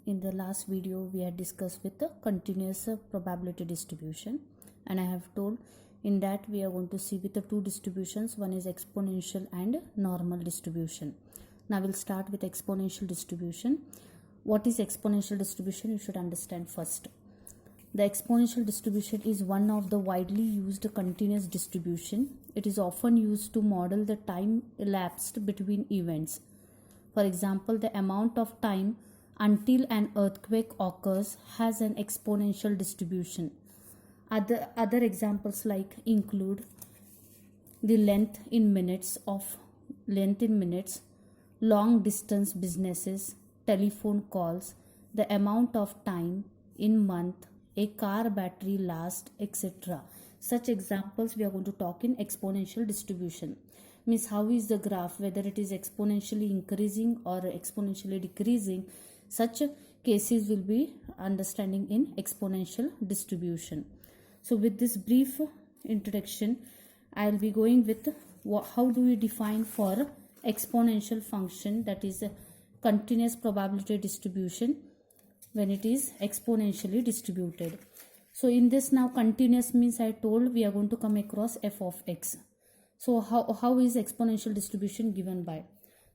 In the last video we had discussed with the continuous probability distribution, and I have told in that we are going to see with the two distributions. One is exponential and normal distribution. Now we'll start with exponential distribution. What is exponential distribution? You should understand first. The exponential distribution is one of the widely used continuous distribution. It is often used to model the time elapsed between events. For example, the amount of time until an earthquake occurs has an exponential distribution. Other examples include the length in minutes, long distance businesses, telephone calls, the amount of time in month a car battery lasts, etc. Such examples we are going to talk in exponential distribution. Means how is the graph, whether it is exponentially increasing or exponentially decreasing. Such cases will be understanding in exponential distribution. So with this brief introduction, I will be going with how do we define for exponential function, that is a continuous probability distribution when it is exponentially distributed. So in this, now continuous means I told we are going to come across f of x. So how is exponential distribution given by?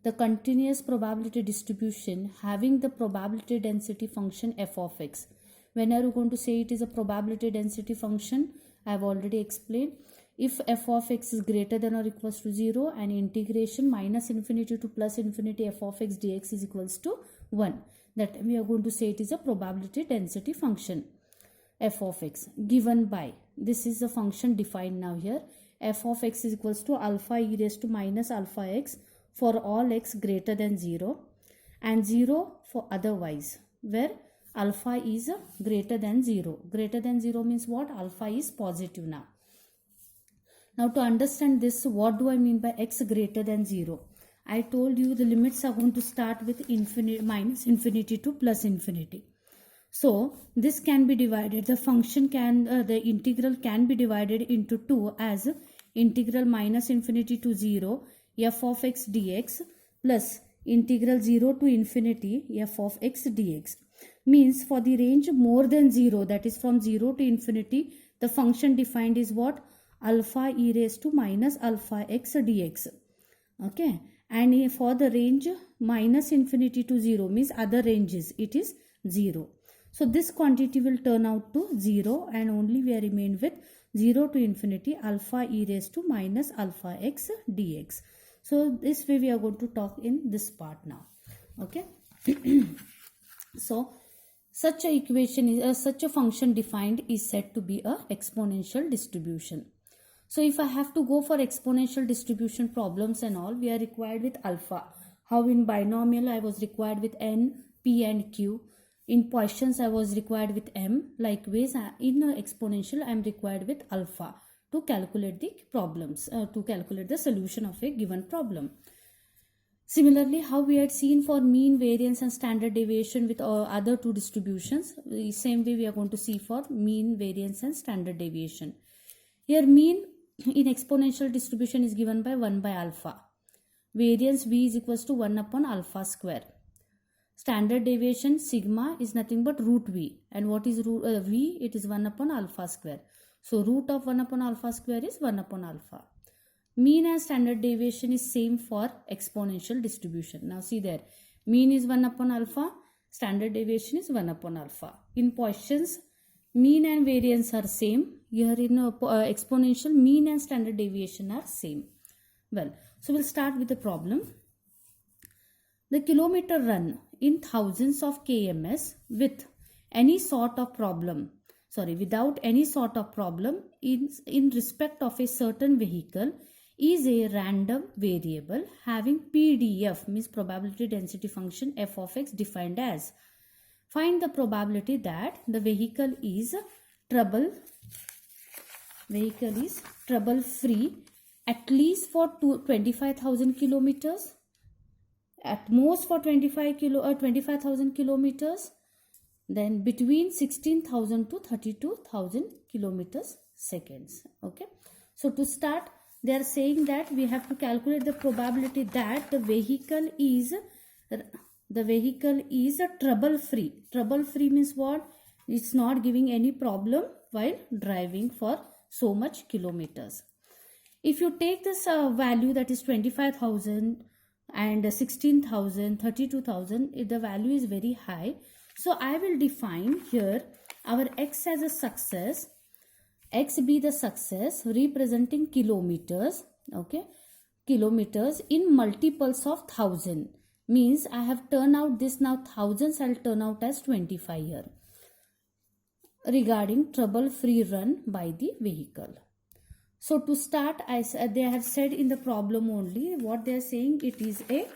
The continuous probability distribution having the probability density function f of x. When are you going to say it is a probability density function? I have already explained. If f of x is greater than or equals to 0 and integration minus infinity to plus infinity f of x dx is equals to 1, that we are going to say it is a probability density function f of x given by, this is the function defined now here, f of x is equals to alpha e raised to minus alpha x for all x greater than 0 and 0 for otherwise, where alpha is greater than 0. Greater than 0 means what? Alpha is positive now. Now to understand this, what do I mean by x greater than 0? I told you the limits are going to start with infinity, minus infinity to plus infinity. So this can be divided, the function can, the integral can be divided into two as integral minus infinity to 0 f of x dx plus integral 0 to infinity f of x dx. Means for the range more than 0, that is from 0 to infinity, the function defined is what? Alpha e raised to minus alpha x dx. Okay. And for the range minus infinity to 0 means other ranges, it is 0. So this quantity will turn out to 0 and only we are remain with 0 to infinity alpha e raised to minus alpha x dx. So this way we are going to talk in this part now. Okay. So such a equation is such a function defined is said to be a exponential distribution. So if I have to go for exponential distribution problems and all, we are required with alpha. How in binomial I was required with n, p and q. In Poisson's I was required with m. Likewise in exponential I am required with alpha to calculate the problems, to calculate the solution of a given problem. Similarly, how we had seen for mean, variance and standard deviation with other two distributions, the same way we are going to see for mean, variance and standard deviation. Here mean in exponential distribution is given by 1 by alpha. Variance v is equals to 1 upon alpha square. Standard deviation sigma is nothing but root v. And what is root v? It is 1 upon alpha square. So root of 1 upon alpha square is 1 upon alpha. Mean and standard deviation is same for exponential distribution. Now see there. Mean is 1 upon alpha. Standard deviation is 1 upon alpha. In Poisson's, mean and variance are same. Here in exponential, mean and standard deviation are same. Well, so we'll start with the problem. The kilometer run in thousands of kms with any sort of problem, without any sort of problem in respect of a certain vehicle is a random variable having PDF, means probability density function f of x defined as. Find the probability that the vehicle is trouble free at least for 25,000 kilometers, at most for 25,000 kilometers, then between 16,000 to 32,000 kilometers seconds. Okay. So to start, they are saying that we have to calculate the probability that the vehicle is the vehicle is trouble free. Trouble free means what? It's not giving any problem while driving for so much kilometers. If you take this value, that is 25,000 and 16,000, 32,000, the value is very high. So I will define here our x as a success. X be the success representing kilometers. Okay, kilometers in multiples of 1,000. Means I have turned out this now thousands, I'll turn out as 25 here. Regarding trouble free run by the vehicle. So to start, they have said in the problem only what they are saying, it is a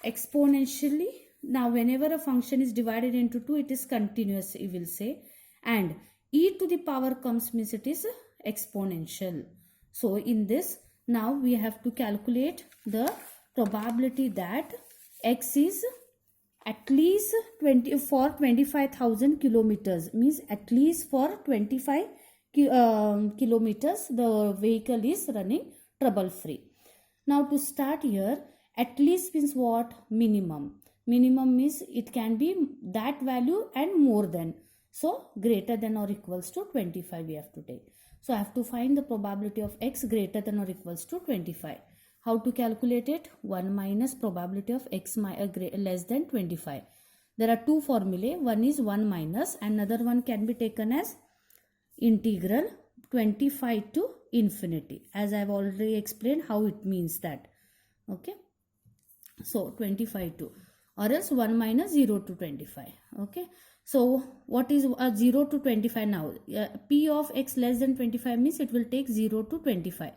exponentially. Now whenever a function is divided into 2, it is continuous, you will say, and e to the power comes means it is exponential. So in this, now we have to calculate the probability that x is at least 25,000 kilometers, means at least for 25 kilometers the vehicle is running trouble free. Now to start here, at least means what? Minimum. Minimum means it can be that value and more than. So greater than or equals to 25 we have to take. So I have to find the probability of x greater than or equals to 25. How to calculate it? 1 minus probability of x less than 25. There are two formulae. One is 1 minus, another one can be taken as integral 25 to infinity, as I have already explained how it means that. Okay, so 25 to, or else 1 minus 0 to 25. Okay, so what is 0 to 25 now? P of x less than 25 means it will take 0 to 25.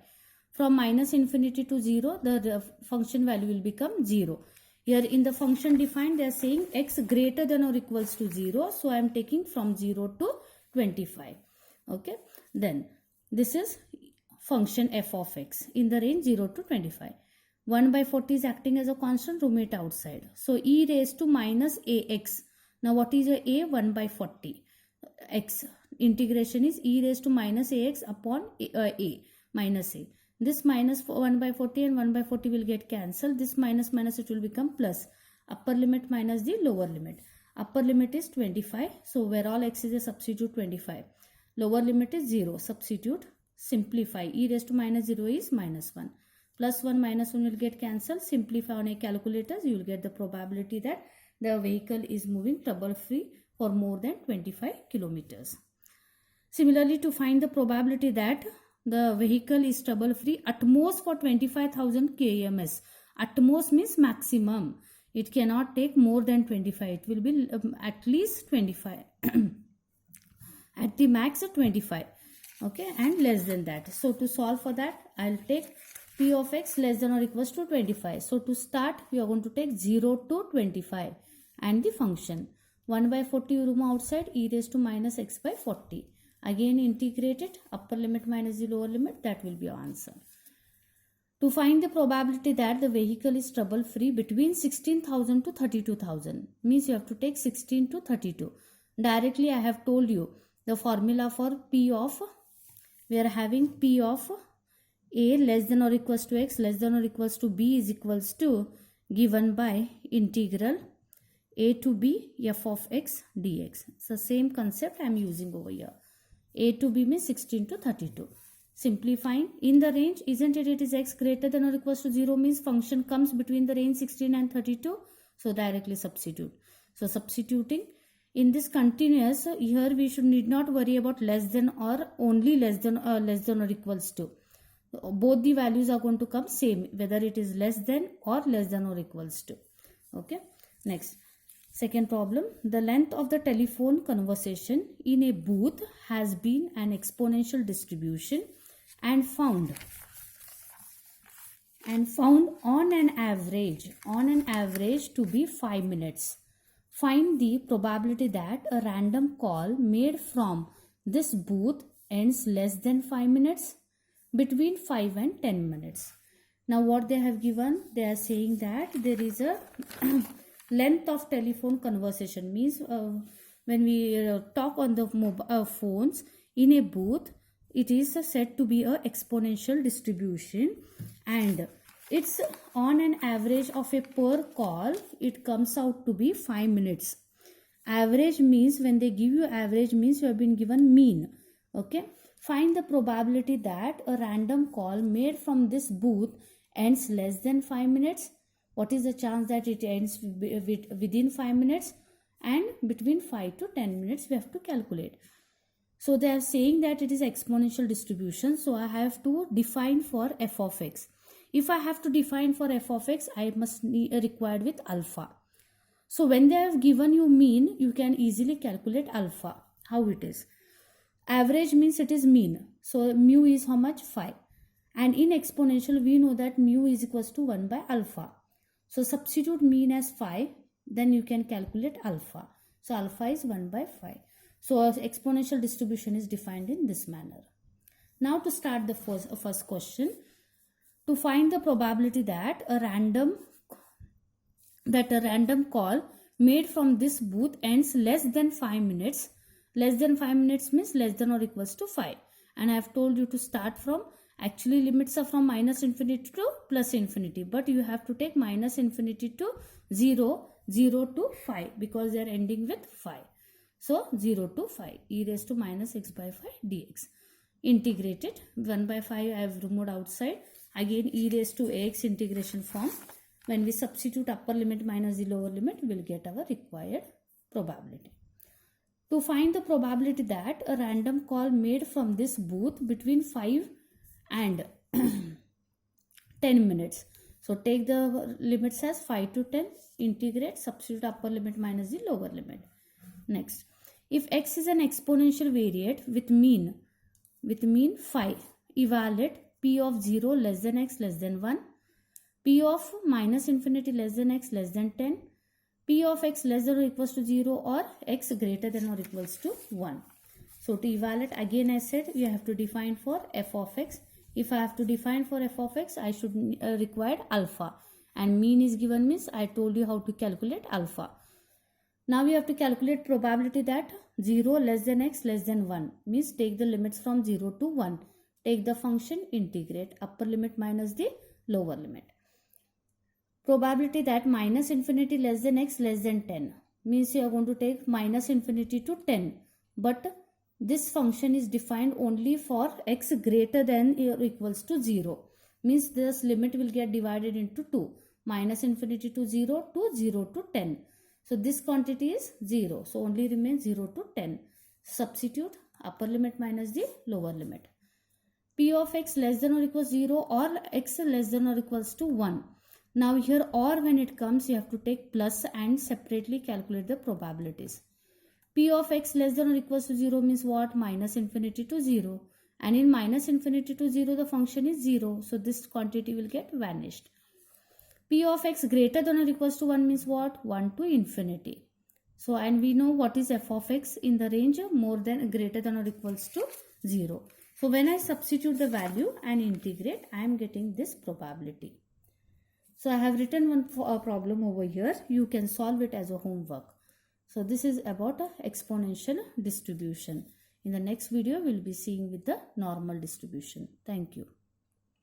From minus infinity to 0, the function value will become 0. Here in the function defined, they are saying x greater than or equals to 0. So I am taking from 0 to 25. Okay, then this is function f of x in the range 0 to 25. 1 by 40 is acting as a constant, remove it outside. So e raised to minus ax. Now what is a? 1 by 40 x. Integration is e raised to minus ax upon a minus a. This minus 1 by 40 and 1 by 40 will get cancelled. This minus minus it will become plus. Upper limit minus the lower limit. Upper limit is 25. So where all x is a substitute 25. Lower limit is 0. Substitute. Simplify. E raised to minus 0 is minus 1. Plus 1 minus 1 will get cancelled. Simplify on a calculator. You will get the probability that the vehicle is moving trouble free for more than 25 kilometers. Similarly, to find the probability that the vehicle is trouble free at most for 25,000 kms. At most means maximum. It cannot take more than 25. It will be at least 25. At the max 25. Okay, and less than that. So to solve for that, I'll take p of x less than or equals to 25. So to start, we are going to take 0 to 25 and the function. 1 by 40 you remove outside, e raised to minus x by 40. Again integrate it, upper limit minus the lower limit, that will be your answer. To find the probability that the vehicle is trouble free between 16,000 to 32,000, means you have to take 16 to 32. Directly I have told you the formula for p of, we are having p of a less than or equals to x less than or equals to b is equals to given by integral a to b f of x dx. It's the same concept I am using over here. A to b means 16 to 32. Simplifying in the range, isn't it? It is x greater than or equals to 0 means function comes between the range 16 and 32. So directly substitute. So substituting in this continuous, here we need not worry about less than or only less than or equals to. Both the values are going to come same, whether it is less than or less than or equals to. Okay. Next. Second problem, the length of the telephone conversation in a booth has been an exponential distribution and found on an average to be 5 minutes. Find the probability that a random call made from this booth ends less than 5 minutes, between 5 and 10 minutes. Now what they have given, they are saying that there is a length of telephone conversation, means when we talk on the mobile phones in a booth, it is said to be a exponential distribution, and It's on an average of a per call, it comes out to be 5 minutes. Average means when they give you average means you have been given mean. Okay. Find the probability that a random call made from this booth ends less than 5 minutes. What is the chance that it ends within 5 minutes? And between 5 to 10 minutes we have to calculate. So they are saying that it is exponential distribution. So I have to define for f of x. If I have to define for f of x, I must required with alpha. So when they have given you mean, you can easily calculate alpha. How it is? Average means it is mean. So mu is how much? 5. And in exponential, we know that mu is equals to 1 by alpha. So substitute mean as 5. Then you can calculate alpha. So alpha is 1 by 5. So exponential distribution is defined in this manner. Now to start the first question. To find the probability that a random call made from this booth ends less than 5 minutes. Less than 5 minutes means less than or equals to 5. And I have told you to start from, actually limits are from minus infinity to plus infinity. But you have to take minus infinity to 0, 0 to 5 because they are ending with 5. So 0 to 5, e raised to minus x by 5 dx. Integrated, 1 by 5 I have removed outside. Again e raised to ax integration form. When we substitute upper limit minus the lower limit, we will get our required probability. To find the probability that a random call made from this booth between 5 and 10 minutes. So take the limits as 5 to 10, integrate, substitute upper limit minus the lower limit. Next, if x is an exponential variate with mean 5, evaluate p of 0 less than x less than 1, p of minus infinity less than x less than 10, p of x less than or equals to 0 or x greater than or equals to 1. So to evaluate, again I said you have to define for f of x. If I have to define for f of x, I should require alpha. And mean is given means I told you how to calculate alpha. Now we have to calculate probability that 0 less than x less than 1 means take the limits from 0 to 1. Take the function, integrate, upper limit minus the lower limit. Probability that minus infinity less than x less than 10 means you are going to take minus infinity to 10. But this function is defined only for x greater than or equals to 0. Means this limit will get divided into 2. Minus infinity to 0 to 0 to 10. So this quantity is 0. So only remains 0 to 10. Substitute upper limit minus the lower limit. P of x less than or equals 0 or x less than or equals to 1. Now here or when it comes, you have to take plus and separately calculate the probabilities. P of x less than or equals to 0 means what? Minus infinity to 0. And in minus infinity to 0, the function is 0. So this quantity will get vanished. P of x greater than or equals to 1 means what? 1 to infinity. So and we know what is f of x in the range of more than greater than or equals to 0. So when I substitute the value and integrate, I am getting this probability. So I have written one problem over here. You can solve it as a homework. So this is about a exponential distribution. In the next video, we will be seeing with the normal distribution. Thank you.